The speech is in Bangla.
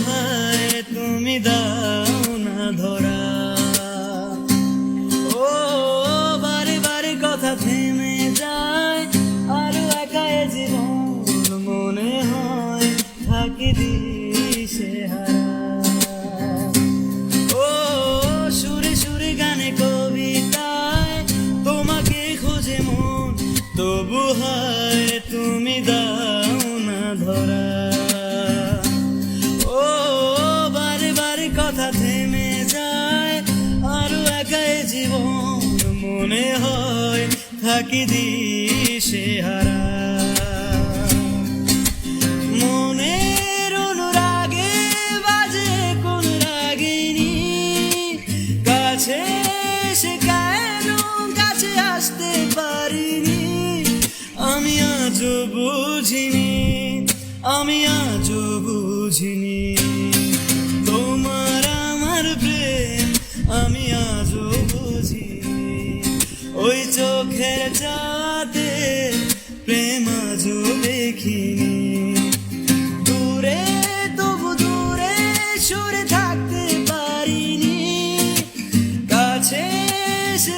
হায় তুমি দাও না ধরা। ও বারে বারে কথা থেমে যায়, আরো একা এ জীবন মনে হয় থাকি দিশেহারা। ও সুরে সুরে গানে কবিতায় তোমাকে খোঁজে মন, তবু হায় তুমি দাও না ধরা। ও বারে বারে কথা থেমে যায়, আরো একা এ জীবন মনে হয় থাকি দিশেহারা। মনের অনুরাগে বাজে কোন রাগিনী, কাছে এসে কেন কাছে আসতে পারিনি। আমি আজও বুঝিনি, আমি আজও বুঝিনি তোমার আমার প্রেম, আমি আজও বুঝিনি। ওই চোখের চাঁদে প্রেম আজও দেখিনি। দূরে তবু দূরে সরে থাকতে পারিনি, কাছে এসে